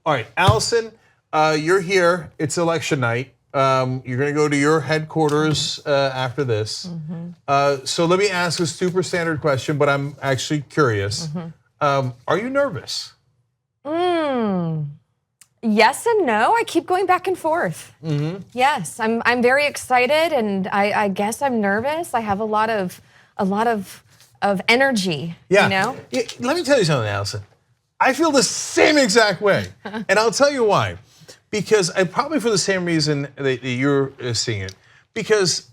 All right, Alison, you're here. It's election night. You're going to go to your headquarters after this. So let me ask a super standard question, but I'm actually curious. Are you nervous? Yes and no. I keep going back and forth. Yes, I'm very excited, and I guess I'm nervous. I have a lot of energy. Yeah. You know? Let me tell you something, Alison. I feel the same exact way, and I'll tell you why. Because probably for the same reason that you're seeing it. Because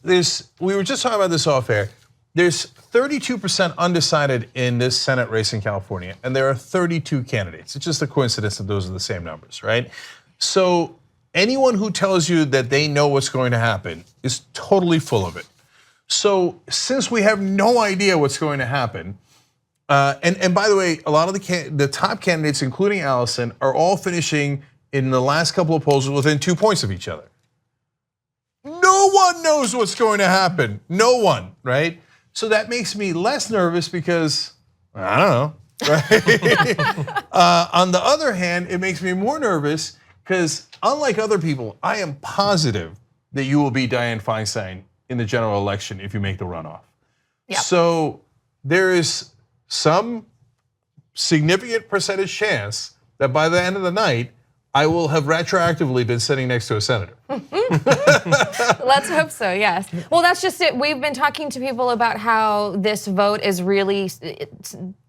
we were just talking about this off air. There's 32% undecided in this Senate race in California, and there are 32 candidates. It's just a coincidence that those are the same numbers, right? So anyone who tells you that they know what's going to happen is totally full of it. So since we have no idea what's going to happen, and by the way, a lot of the top candidates, including Alison, are all finishing in the last couple of polls within 2 points of each other. No one knows what's going to happen. No one, right? So that makes me less nervous because, I don't know, right? On the other hand, it makes me more nervous because unlike other people, I am positive that you will be Dianne Feinstein in the general election if you make the runoff. Yep. So there is some significant percentage chance that by the end of the night, I will have retroactively been sitting next to a senator. Let's hope so, yes. Well, that's just it. We've been talking to people about how this vote is really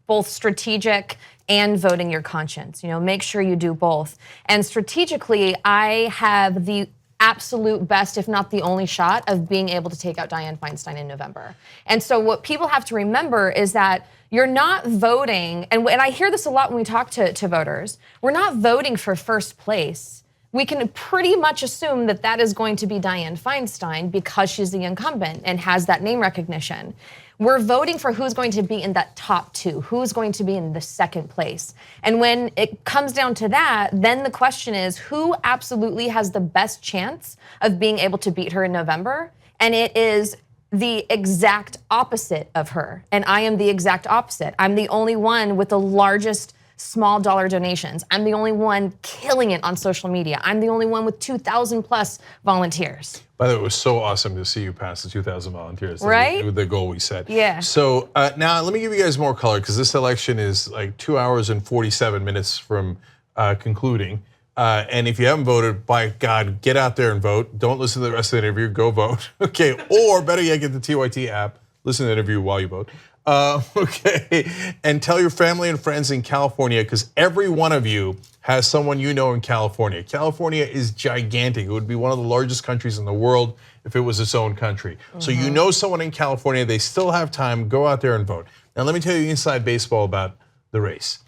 both strategic and voting your conscience. You know, make sure you do both. And strategically, I have the absolute best, if not the only shot of being able to take out Dianne Feinstein in November. And so what people have to remember is that you're not voting, and I hear this a lot when we talk to voters, we're not voting for first place. We can pretty much assume that that is going to be Dianne Feinstein because she's the incumbent and has that name recognition. We're voting for who's going to be in that top two, who's going to be in the second place. And when it comes down to that, then the question is who absolutely has the best chance of being able to beat her in November? And it is the exact opposite of her. And I am the exact opposite. I'm the only one with the largest small dollar donations. I'm the only one killing it on social media. I'm the only one with 2,000 plus volunteers. By the way, it was so awesome to see you pass the 2,000 volunteers. Right? The goal we set. Yeah. So now let me give you guys more color because this election is like 2 hours and 47 minutes from concluding. And if you haven't voted, by God, get out there and vote. Don't listen to the rest of the interview, go vote. Okay, or better yet, get the TYT app, listen to the interview while you vote. Okay, and tell your family and friends in California because every one of you has someone you know in California. California is gigantic. It would be one of the largest countries in the world if it was its own country. So you know someone in California, they still have time, go out there and vote. Now let me tell you inside baseball about the race.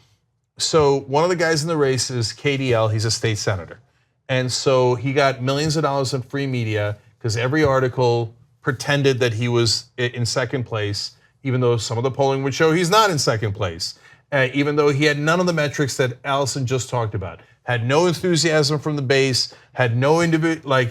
So one of the guys in the race is KDL, he's a state senator. And so he got millions of dollars in free media because every article pretended that he was in second place, even though some of the polling would show he's not in second place. Even though he had none of the metrics that Alison just talked about. Had no enthusiasm from the base, had no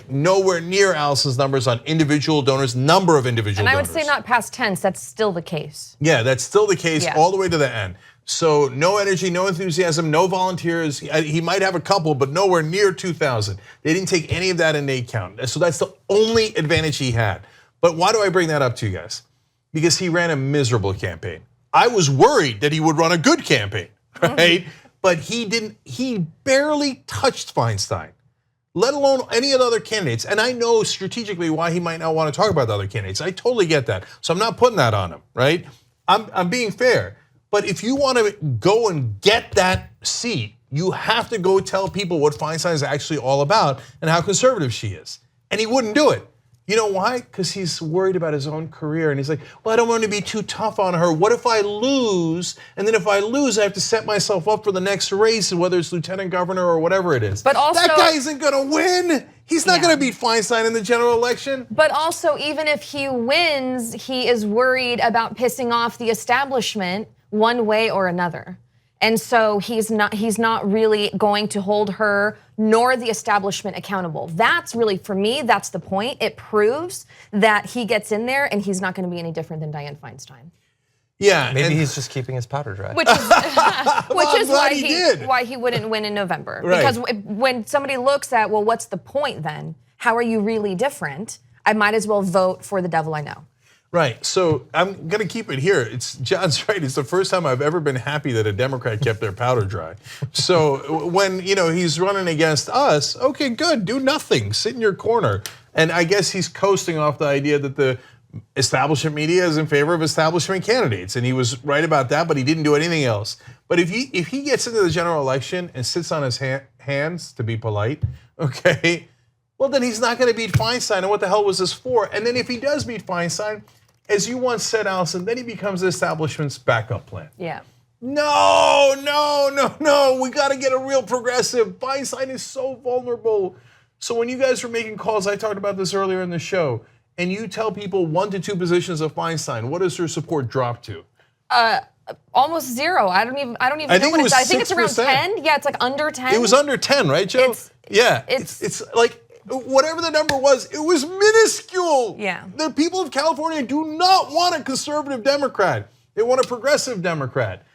nowhere near Alison's numbers on individual donors, number of individual donors. And I would say not past tense, that's still the case. Yeah, that's still the case all the way to the end. So no energy, no enthusiasm, no volunteers. He might have a couple, but nowhere near 2,000. They didn't take any of that into account. So that's the only advantage he had. But why do I bring that up to you guys? Because he ran a miserable campaign. I was worried that he would run a good campaign, right? But he didn't, he barely touched Feinstein, let alone any of the other candidates. And I know strategically why he might not want to talk about the other candidates. I totally get that. So I'm not putting that on him, right? I'm being fair. But if you want to go and get that seat, you have to go tell people what Feinstein is actually all about and how conservative she is. And he wouldn't do it. You know why? Because he's worried about his own career and he's like, well, I don't want to be too tough on her. What if I lose? And then if I lose, I have to set myself up for the next race, whether it's lieutenant governor or whatever it is. But also, that guy isn't going to win. He's not going to beat Feinstein in the general election. But also, even if he wins, he is worried about pissing off the establishment one way or another. And so he's not really going to hold her nor the establishment accountable. That's really, for me, that's the point. It proves that he gets in there and he's not going to be any different than Dianne Feinstein. Yeah, Maybe he's just keeping his powder dry. Which is, did. why he wouldn't win in November. Right. Because when somebody looks at, well, what's the point then? How are you really different? I might as well vote for the devil I know. Right. So I'm going to keep it here. John's right. It's the first time I've ever been happy that a Democrat kept their powder dry. So when he's running against us, okay, good. Do nothing. Sit in your corner. And I guess he's coasting off the idea that the establishment media is in favor of establishment candidates, and he was right about that, but he didn't do anything else. But if he gets into the general election and sits on his hands, to be polite, okay, well then he's not going to beat Feinstein, and what the hell was this for? And then if he does beat Feinstein, as you once said, Alison, then he becomes the establishment's backup plan. Yeah. No, we got to get a real progressive. Feinstein is so vulnerable. So when you guys were making calls, I talked about this earlier in the show, and you tell people 1 to 2 positions of Feinstein, what does her support drop to? Almost zero. I don't even know what it is. I think it's around 10. Yeah, it's like under 10. It was under 10, right, Joe? It's like whatever the number was, it was minuscule. Yeah. The people of California do not want a conservative Democrat. They want a progressive Democrat.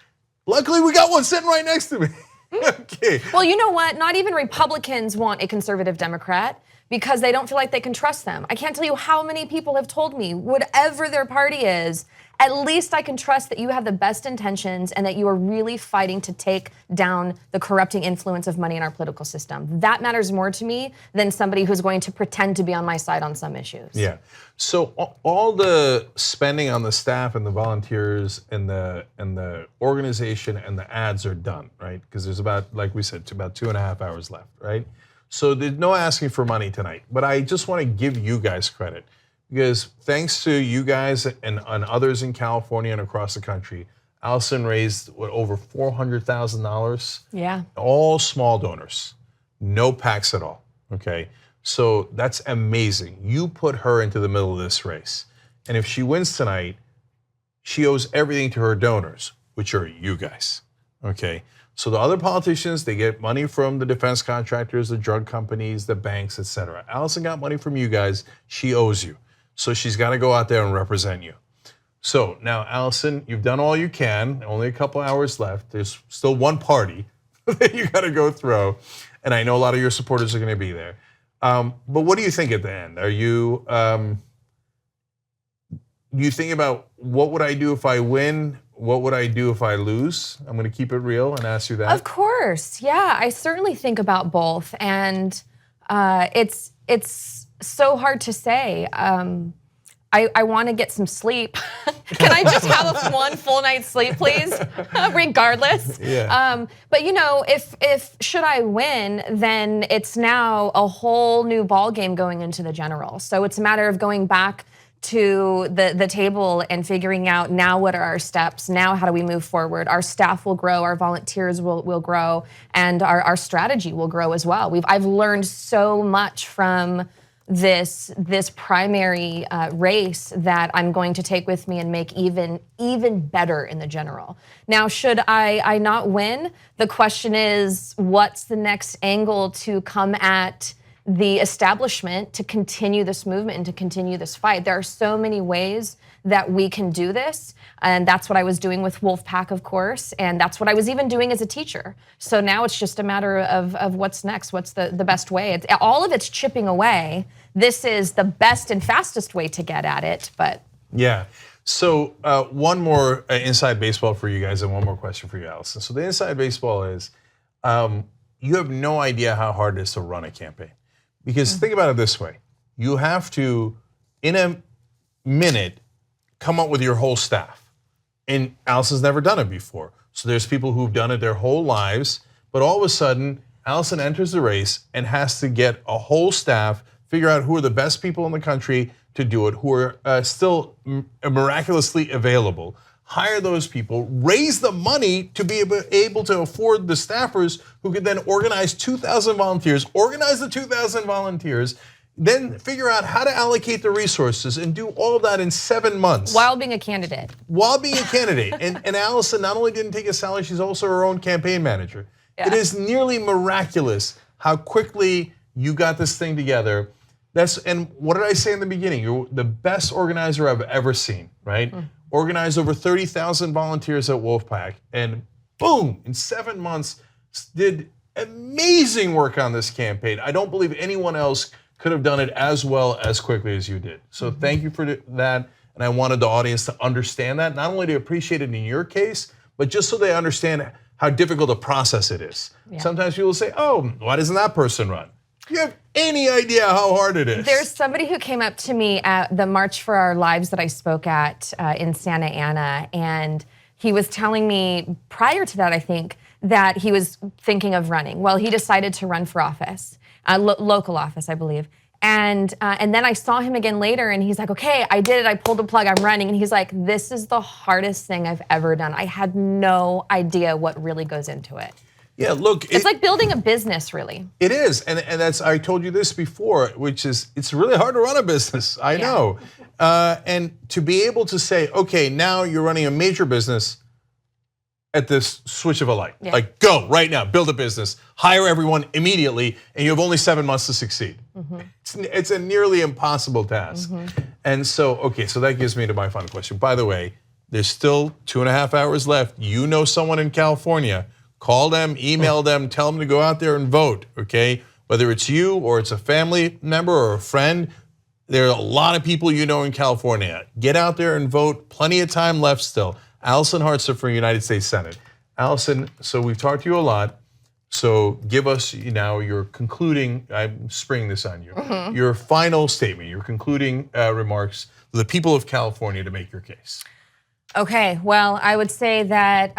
Luckily, we got one sitting right next to me. Okay. Well, you know what? Not even Republicans want a conservative Democrat because they don't feel like they can trust them. I can't tell you how many people have told me, whatever their party is, at least I can trust that you have the best intentions and that you are really fighting to take down the corrupting influence of money in our political system. That matters more to me than somebody who's going to pretend to be on my side on some issues. Yeah. So all the spending on the staff and the volunteers and the organization and the ads are done, right? Because there's about, like we said, about 2.5 hours left, right? So there's no asking for money tonight. But I just want to give you guys credit. Because thanks to you guys and others in California and across the country, Alison raised over $400,000. Yeah. All small donors, no PACs at all. Okay, so that's amazing. You put her into the middle of this race, and if she wins tonight, she owes everything to her donors, which are you guys. Okay, so the other politicians, they get money from the defense contractors, the drug companies, the banks, etc. Alison got money from you guys. She owes you. So she's got to go out there and represent you. So now, Alison, you've done all you can. Only a couple hours left. There's still one party that you got to go through. And I know a lot of your supporters are going to be there. But what do you think at the end? Are you, you think about what would I do if I win? What would I do if I lose? I'm going to keep it real and ask you that. Of course. Yeah, I certainly think about both. And it's so hard to say. I want to get some sleep. Can I just have one full night's sleep, please? Regardless. Yeah. But if should I win, then it's now a whole new ball game going into the general. So it's a matter of going back to the table and figuring out now what are our steps, now how do we move forward. Our staff will grow, our volunteers will grow, and our strategy will grow as well. I've learned so much from this primary race that I'm going to take with me and make even better in the general. Now, should I not win? The question is, what's the next angle to come at the establishment to continue this movement and to continue this fight? There are so many ways that we can do this, and that's what I was doing with wolf-pac, of course, and that's what I was even doing as a teacher. So now it's just a matter of what's next, what's the best way. All of it's chipping away. This is the best and fastest way to get at it, but. Yeah, so one more inside baseball for you guys and one more question for you, Alison. So the inside baseball is, you have no idea how hard it is to run a campaign. Because think about it this way, you have to, in a minute, come up with your whole staff. And Alison's never done it before. So there's people who've done it their whole lives, but all of a sudden, Alison enters the race and has to get a whole staff, figure out who are the best people in the country to do it, who are still miraculously available, hire those people, raise the money to be able to afford the staffers who could then organize 2,000 volunteers, organize the 2,000 volunteers, then figure out how to allocate the resources and do all of that in 7 months. While being a candidate. While being a candidate. And Alison not only didn't take a salary, she's also her own campaign manager. Yeah. It is nearly miraculous how quickly you got this thing together. And what did I say in the beginning? You're the best organizer I've ever seen, right? organized over 30,000 volunteers at wolf-pac, and boom, in 7 months, did amazing work on this campaign. I don't believe anyone else could have done it as well as quickly as you did. So thank you for that. And I wanted the audience to understand that, not only to appreciate it in your case, but just so they understand how difficult a process it is. Yeah. Sometimes people say, oh, why doesn't that person run? Do you have any idea how hard it is? There's somebody who came up to me at the March for Our Lives that I spoke at in Santa Ana, and he was telling me prior to that, I think, that he was thinking of running. Well, he decided to run for office, local office, I believe. And then I saw him again later, and he's like, okay, I did it, I pulled the plug, I'm running. And he's like, this is the hardest thing I've ever done. I had no idea what really goes into it. Yeah, look. It's like building a business, really. It is, and that's, I told you this before, which is, it's really hard to run a business, I know. And to be able to say, okay, now you're running a major business at this switch of a light. Yeah. Like, go right now, build a business, hire everyone immediately, and you have only 7 months to succeed. It's a nearly impossible task. And so, okay, so that gives me to my final question. By the way, there's still 2.5 hours left. You know someone in California, call them, email them, tell them to go out there and vote, okay? Whether it's you or it's a family member or a friend, there are a lot of people you know in California. Get out there and vote, plenty of time left still. Alison Hartson for United States Senate. Alison, so we've talked to you a lot. So give us now your concluding, I'm springing this on you, your final statement, your concluding remarks to the people of California to make your case. Okay, well, I would say that,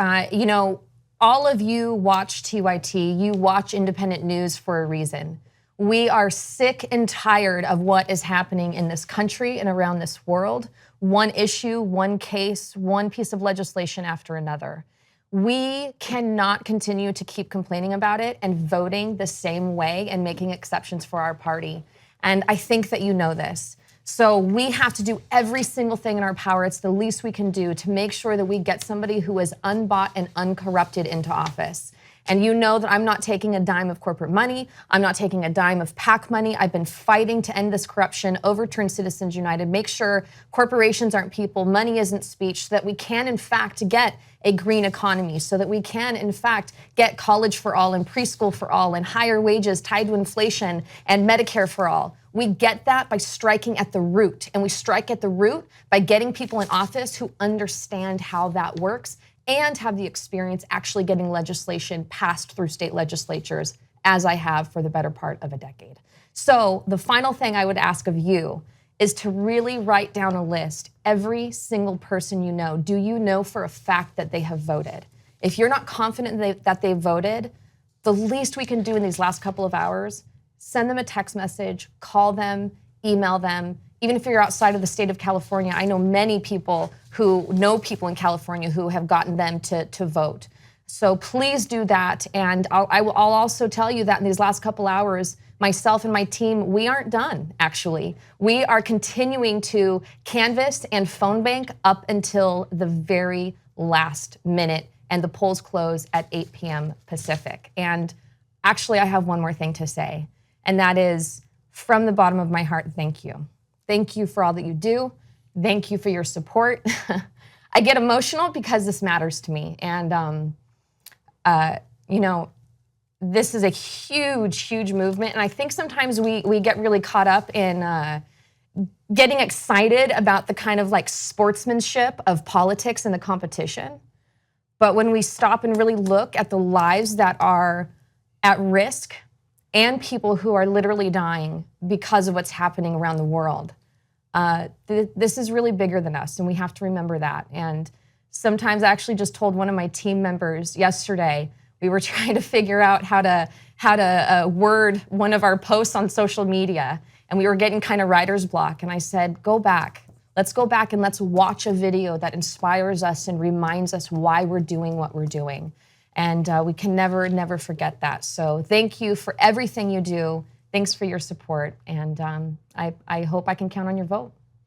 all of you watch TYT, you watch independent news for a reason. We are sick and tired of what is happening in this country and around this world. One issue, one case, one piece of legislation after another. We cannot continue to keep complaining about it and voting the same way and making exceptions for our party. And I think that you know this. So we have to do every single thing in our power. It's the least we can do to make sure that we get somebody who is unbought and uncorrupted into office. And you know that I'm not taking a dime of corporate money. I'm not taking a dime of PAC money. I've been fighting to end this corruption, overturn Citizens United, make sure corporations aren't people, money isn't speech, so that we can, in fact, get a green economy, so that we can, in fact, get college for all and preschool for all and higher wages tied to inflation and Medicare for all. We get that by striking at the root. And we strike at the root by getting people in office who understand how that works and have the experience actually getting legislation passed through state legislatures, as I have for the better part of a decade. So the final thing I would ask of you is to really write down a list. Every single person you know, do you know for a fact that they have voted? If you're not confident that they voted, the least we can do in these last couple of hours, send them a text message, call them, email them. Even if you're outside of the state of California, I know many people who know people in California who have gotten them to vote. So please do that. And I'll also tell you that in these last couple hours, myself and my team, we aren't done, actually. We are continuing to canvass and phone bank up until the very last minute, and the polls close at 8 p.m. Pacific. And actually, I have one more thing to say, and that is, from the bottom of my heart, thank you. Thank you for all that you do. Thank you for your support. I get emotional because this matters to me. And, this is a huge, huge movement. And I think sometimes we get really caught up in getting excited about the kind of like sportsmanship of politics and the competition. But when we stop and really look at the lives that are at risk and people who are literally dying because of what's happening around the world, this is really bigger than us, and we have to remember that. And sometimes I actually just told one of my team members yesterday, we were trying to figure out how to word one of our posts on social media, and we were getting kind of writer's block. And I said, go back. Let's go back and let's watch a video that inspires us and reminds us why we're doing what we're doing. And we can never, never forget that. So thank you for everything you do. Thanks for your support. And I hope I can count on your vote.